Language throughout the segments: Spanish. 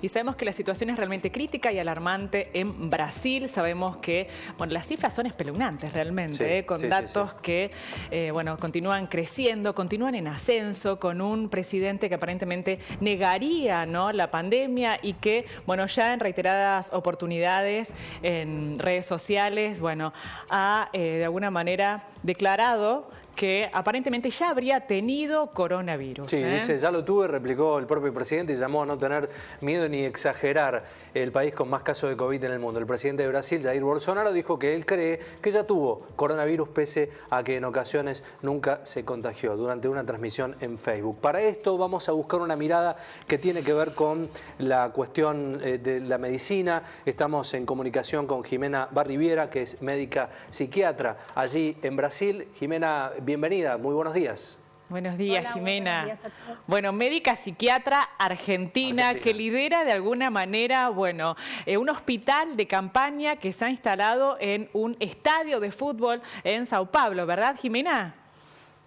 Y sabemos que la situación es realmente crítica y alarmante en Brasil. Sabemos que las cifras son espeluznantes realmente, con datos que continúan creciendo, continúan en ascenso, con un presidente que aparentemente negaría, ¿no?, la pandemia y que ya en reiteradas oportunidades en redes sociales ha de alguna manera declarado que aparentemente ya habría tenido coronavirus. Sí, dice, ya lo tuve, replicó el propio presidente y llamó a no tener miedo ni exagerar el país con más casos de COVID en el mundo. El presidente de Brasil, Jair Bolsonaro, dijo que él cree que ya tuvo coronavirus pese a que en ocasiones nunca se contagió durante una transmisión en Facebook. Para esto vamos a buscar una mirada que tiene que ver con la cuestión de la medicina. Estamos en comunicación con Jimena Barriviera, que es médica psiquiatra allí en Brasil. Jimena, bienvenida, muy buenos días. Buenos días, hola, Jimena. buenos días a todos. Médica psiquiatra argentina que lidera de alguna manera, un hospital de campaña que se ha instalado en un estadio de fútbol en Sao Paulo, ¿verdad, Jimena?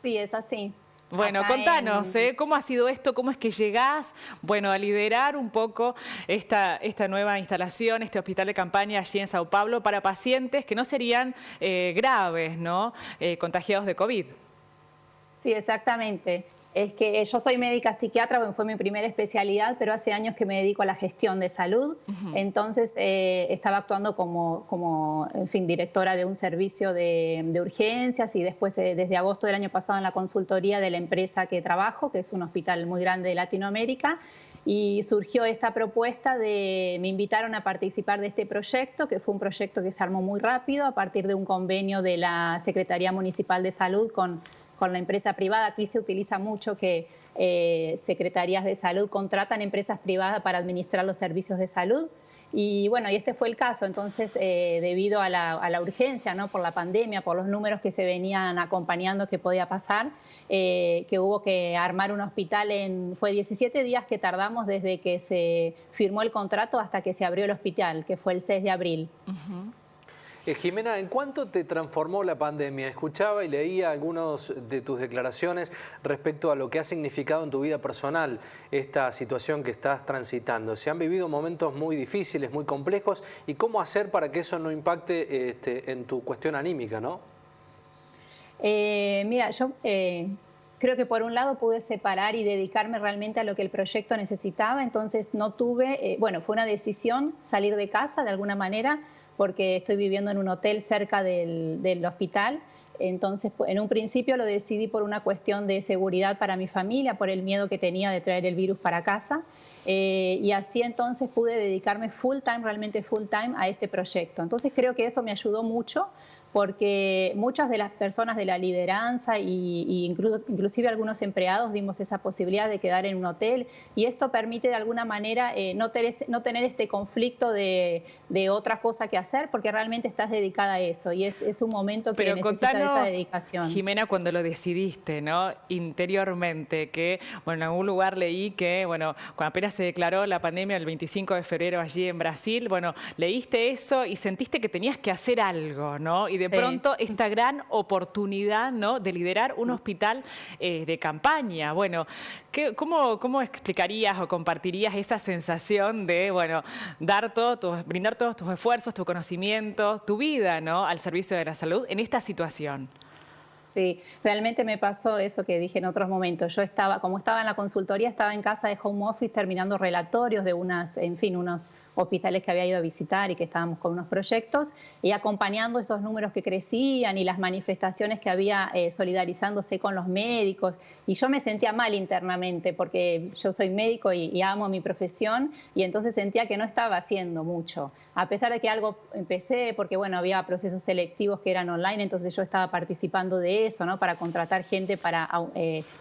Sí, es así. Contanos, ¿cómo ha sido esto? ¿Cómo es que llegás, a liderar un poco esta nueva instalación, este hospital de campaña allí en Sao Paulo para pacientes que no serían graves, ¿no?, contagiados de COVID? Sí, exactamente. Es que yo soy médica psiquiatra, fue mi primera especialidad, pero hace años que me dedico a la gestión de salud. Entonces estaba actuando como directora de un servicio de urgencias y después desde agosto del año pasado en la consultoría de la empresa que trabajo, que es un hospital muy grande de Latinoamérica. Y surgió esta propuesta me invitaron a participar de este proyecto, que fue un proyecto que se armó muy rápido a partir de un convenio de la Secretaría Municipal de Salud con la empresa privada. Aquí se utiliza mucho que secretarías de salud contratan empresas privadas para administrar los servicios de salud. Y y este fue el caso. Entonces, debido a la urgencia, ¿no?, por la pandemia, por los números que se venían acompañando que podía pasar, que hubo que armar un hospital fue 17 días que tardamos desde que se firmó el contrato hasta que se abrió el hospital, que fue el 6 de abril. Jimena, ¿en cuánto te transformó la pandemia? Escuchaba y leía algunas de tus declaraciones respecto a lo que ha significado en tu vida personal esta situación que estás transitando. Se han vivido momentos muy difíciles, muy complejos, y cómo hacer para que eso no impacte en tu cuestión anímica, ¿no? Mira, yo creo que por un lado pude separar y dedicarme realmente a lo que el proyecto necesitaba, entonces no tuve, fue una decisión salir de casa de alguna manera, porque estoy viviendo en un hotel cerca del hospital. Entonces, en un principio lo decidí por una cuestión de seguridad para mi familia, por el miedo que tenía de traer el virus para casa. Y así entonces pude dedicarme realmente full time a este proyecto. Entonces creo que eso me ayudó mucho, porque muchas de las personas de la lideranza inclusive algunos empleados dimos esa posibilidad de quedar en un hotel, y esto permite de alguna manera no tener este conflicto de otra cosa que hacer, porque realmente estás dedicada a eso y es un momento que necesita de esa dedicación. Jimena, cuando lo decidiste, ¿no?, interiormente, que en algún lugar leí que cuando apenas se declaró la pandemia el 25 de febrero allí en Brasil, leíste eso y sentiste que tenías que hacer algo, ¿no? Y de pronto esta gran oportunidad, ¿no?, de liderar un hospital de campaña. ¿Cómo explicarías o compartirías esa sensación de, brindar todos tus esfuerzos, tu conocimiento, tu vida, ¿no?, al servicio de la salud en esta situación? Sí, realmente me pasó eso que dije en otros momentos. Yo como estaba en la consultoría, estaba en casa de home office terminando relatorios de unos hospitales que había ido a visitar y que estábamos con unos proyectos, y acompañando estos números que crecían y las manifestaciones que había solidarizándose con los médicos. Y yo me sentía mal internamente, porque yo soy médico y amo mi profesión, y entonces sentía que no estaba haciendo mucho. A pesar de que algo empecé, porque había procesos selectivos que eran online, entonces yo estaba participando de eso, ¿no?, para contratar gente para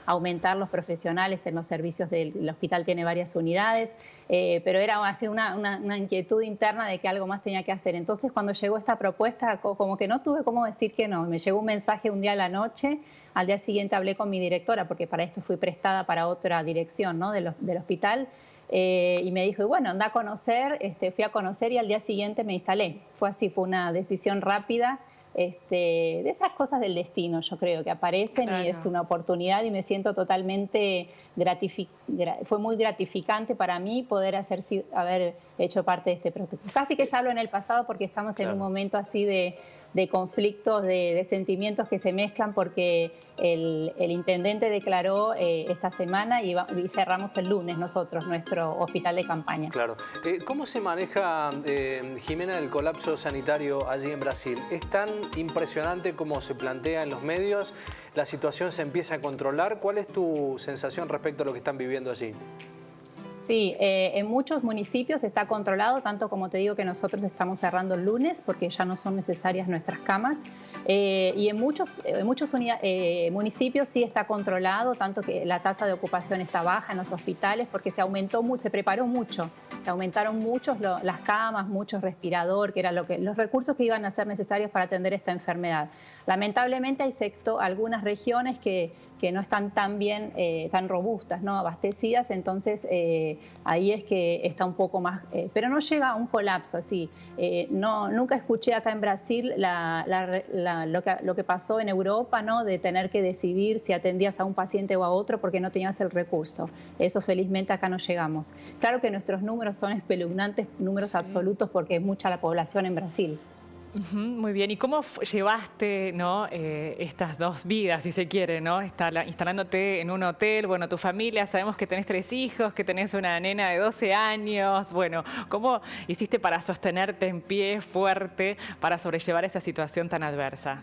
aumentar los profesionales en los servicios del hospital. Tiene varias unidades, pero era así una inquietud interna de que algo más tenía que hacer. Entonces, cuando llegó esta propuesta, como que no tuve cómo decir que no. Me llegó un mensaje un día a la noche, al día siguiente hablé con mi directora, porque para esto fui prestada para otra dirección, ¿no?, del hospital, y me dijo, anda a conocer. Fui a conocer y al día siguiente me instalé. Fue así, fue una decisión rápida, de esas cosas del destino, yo creo, que aparecen y es una oportunidad y me siento totalmente fue muy gratificante para mí poder haber hecho parte de este protocolo. Casi que ya hablo en el pasado porque estamos en un momento así de conflictos, de sentimientos que se mezclan porque el intendente declaró esta semana y cerramos el lunes nosotros, nuestro hospital de campaña. Claro. ¿Cómo se maneja, Jimena, el colapso sanitario allí en Brasil? ¿Es tan impresionante como se plantea en los medios? ¿La situación se empieza a controlar? ¿Cuál es tu sensación respecto a lo que están viviendo allí? Sí, en muchos municipios está controlado, tanto como te digo que nosotros estamos cerrando el lunes porque ya no son necesarias nuestras camas. Y en muchos municipios sí está controlado, tanto que la tasa de ocupación está baja en los hospitales porque se preparó mucho. Se aumentaron mucho las camas, mucho respirador, que eran los recursos que iban a ser necesarios para atender esta enfermedad. Lamentablemente hay algunas regiones que no están tan bien, tan robustas, ¿no? Abastecidas, entonces ahí es que está un poco más, pero no llega a un colapso así. Nunca escuché acá en Brasil lo que pasó en Europa, ¿no? De tener que decidir si atendías a un paciente o a otro porque no tenías el recurso. Eso felizmente acá no llegamos. Claro que nuestros números son espeluznantes, números absolutos porque es mucha la población en Brasil. Muy bien. ¿Y cómo llevaste, ¿no? Estas dos vidas, si se quiere, ¿no? Instalándote en un hotel, bueno, tu familia, sabemos que tenés 3 hijos, que tenés una nena de 12 años. Bueno, ¿cómo hiciste para sostenerte en pie, fuerte, para sobrellevar esa situación tan adversa?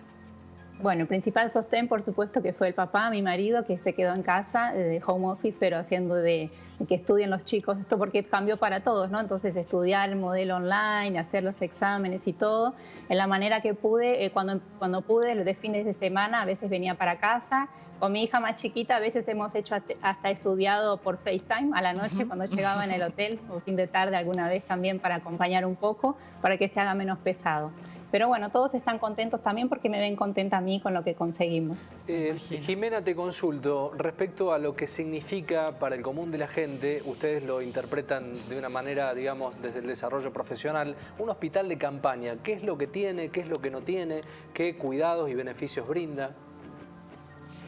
Bueno, el principal sostén, por supuesto, que fue el papá, mi marido, que se quedó en casa de home office, pero haciendo de que estudien los chicos, esto porque cambió para todos, ¿no? Entonces, estudiar el modelo online, hacer los exámenes y todo, en la manera que pude, cuando pude, de fines de semana, a veces venía para casa. Con mi hija más chiquita, a veces hemos hecho hasta estudiado por FaceTime a la noche cuando llegaba en el hotel, o fin de tarde alguna vez también para acompañar un poco, para que se haga menos pesado. Pero bueno, todos están contentos también porque me ven contenta a mí con lo que conseguimos. Jimena, te consulto, respecto a lo que significa para el común de la gente, ustedes lo interpretan de una manera, digamos, desde el desarrollo profesional, un hospital de campaña. ¿Qué es lo que tiene, qué es lo que no tiene, qué cuidados y beneficios brinda?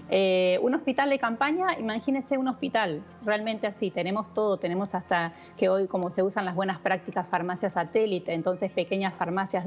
Un hospital de campaña, imagínense un hospital, realmente así, tenemos todo, tenemos hasta que hoy como se usan las buenas prácticas farmacias satélite, entonces pequeñas farmacias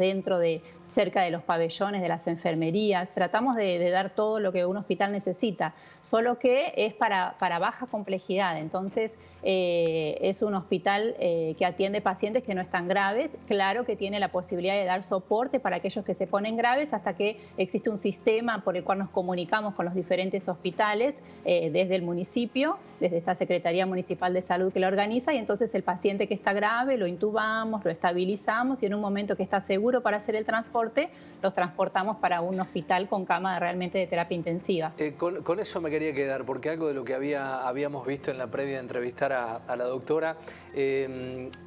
cerca de los pabellones de las enfermerías, tratamos de dar todo lo que un hospital necesita, solo que es para baja complejidad, entonces es un hospital que atiende pacientes que no están graves, claro que tiene la posibilidad de dar soporte para aquellos que se ponen graves hasta que existe un sistema por el cual nos comunicamos con los diferentes hospitales desde el municipio, desde esta Secretaría Municipal de Salud que lo organiza, y entonces el paciente que está grave lo intubamos, lo estabilizamos y en un momento que está seguro para hacer el transporte, los transportamos para un hospital con cama realmente de terapia intensiva. Con eso me quería quedar, porque algo de lo que habíamos visto en la previa de entrevistar a la doctora,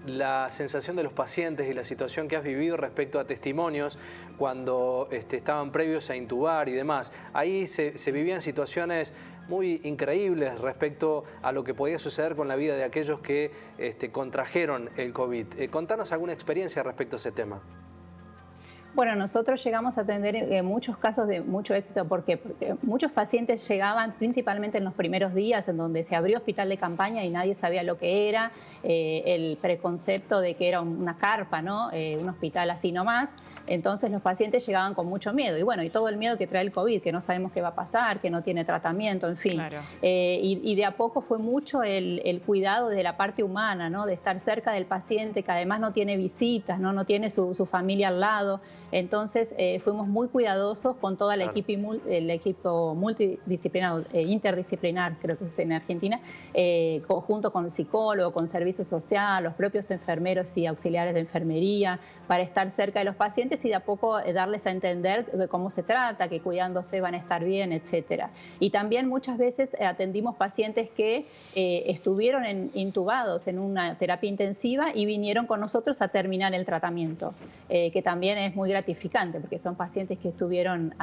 la sensación de los pacientes y la situación que has vivido respecto a testimonios cuando estaban previos a intubar y demás. Ahí se vivían situaciones muy increíbles respecto a lo que podía suceder con la vida de aquellos que contrajeron el COVID. Contanos alguna experiencia respecto a ese tema. Bueno, nosotros llegamos a atender muchos casos de mucho éxito. ¿Por qué? Porque muchos pacientes llegaban principalmente en los primeros días en donde se abrió hospital de campaña y nadie sabía lo que era, el preconcepto de que era una carpa, ¿no? Un hospital así nomás. Entonces los pacientes llegaban con mucho miedo y bueno, y todo el miedo que trae el COVID, que no sabemos qué va a pasar, que no tiene tratamiento, en fin. Claro. Y de a poco fue mucho el cuidado de la parte humana, ¿no? De estar cerca del paciente, que además no tiene visitas, no tiene su familia al lado. Entonces fuimos muy cuidadosos con todo el equipo multidisciplinar, interdisciplinar, creo que es en Argentina, junto con el psicólogo, con servicio social, los propios enfermeros y auxiliares de enfermería, para estar cerca de los pacientes y de a poco darles a entender de cómo se trata, que cuidándose van a estar bien, etcétera. Y también muchas veces atendimos pacientes que estuvieron intubados en una terapia intensiva y vinieron con nosotros a terminar el tratamiento, que también es muy gratificante porque son pacientes que estuvieron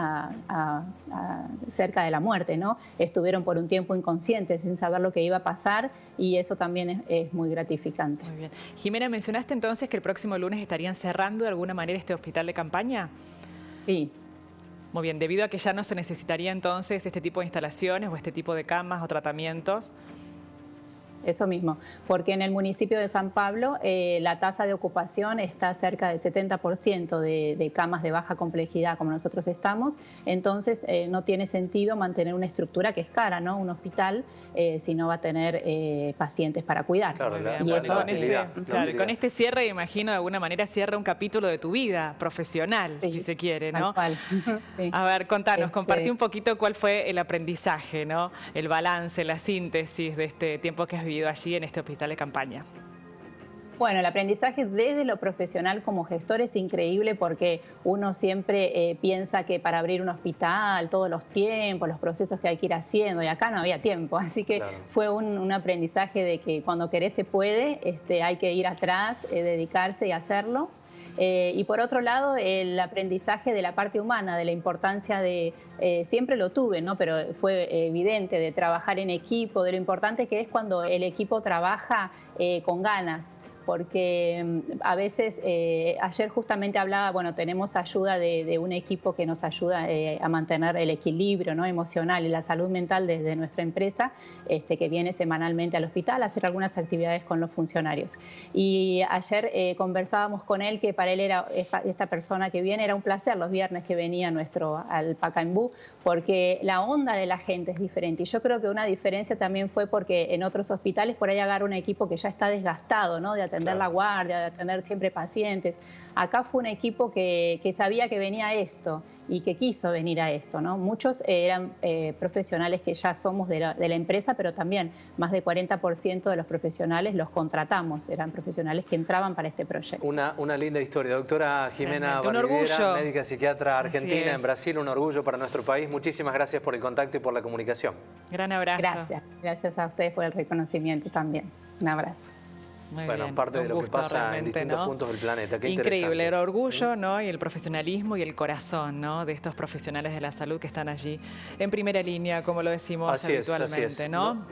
cerca de la muerte, ¿no? Estuvieron por un tiempo inconscientes sin saber lo que iba a pasar y eso también es muy gratificante. Muy bien. Jimena, mencionaste entonces que el próximo lunes estarían cerrando de alguna manera este hospital de campaña. Sí. Muy bien, debido a que ya no se necesitaría entonces este tipo de instalaciones o este tipo de camas o tratamientos. Eso mismo, porque en el municipio de San Pablo la tasa de ocupación está cerca del 70% de camas de baja complejidad como nosotros estamos, entonces no tiene sentido mantener una estructura que es cara, ¿no? Un hospital, si no va a tener pacientes para cuidar. Claro, Y eso, con este cierre, imagino, de alguna manera cierra un capítulo de tu vida profesional, sí, si se quiere, ¿no? Tal cual. Sí. A ver, contanos, compartí un poquito cuál fue el aprendizaje, ¿no? El balance, la síntesis de este tiempo que has vivido allí en este hospital de campaña. Bueno, el aprendizaje desde lo profesional como gestor es increíble porque uno siempre piensa que para abrir un hospital, todos los tiempos, los procesos que hay que ir haciendo, y acá no había tiempo, así que claro, fue un aprendizaje de que cuando querés se puede, hay que ir atrás, dedicarse y hacerlo. Y por otro lado, el aprendizaje de la parte humana, de la importancia de, siempre lo tuve, ¿no? Pero fue evidente, de trabajar en equipo, de lo importante que es cuando el equipo trabaja con ganas. Porque a veces, ayer justamente hablaba, bueno, tenemos ayuda de un equipo que nos ayuda a mantener el equilibrio, ¿no? Emocional y la salud mental desde nuestra empresa, que viene semanalmente al hospital a hacer algunas actividades con los funcionarios. Y ayer conversábamos con él que para él era esta persona que viene, era un placer los viernes que venía al Pacaembu, porque la onda de la gente es diferente. Y yo creo que una diferencia también fue porque en otros hospitales por ahí agarra un equipo que ya está desgastado, ¿no? De atender la guardia, de atender siempre pacientes. Acá fue un equipo que sabía que venía a esto y que quiso venir a esto, ¿no? Muchos eran profesionales que ya somos de la empresa, pero también más del 40% de los profesionales los contratamos, eran profesionales que entraban para este proyecto. Una linda historia. Doctora Jimena Barbiguera, médica psiquiatra argentina en Brasil, un orgullo para nuestro país. Muchísimas gracias por el contacto y por la comunicación. Gran abrazo. Gracias a ustedes por el reconocimiento también. Un abrazo. Muy bueno, bien, parte de lo que pasa en distintos puntos del planeta. Qué increíble, el orgullo, ¿no? Y el profesionalismo y el corazón, ¿no? De estos profesionales de la salud que están allí en primera línea, como lo decimos habitualmente, ¿no?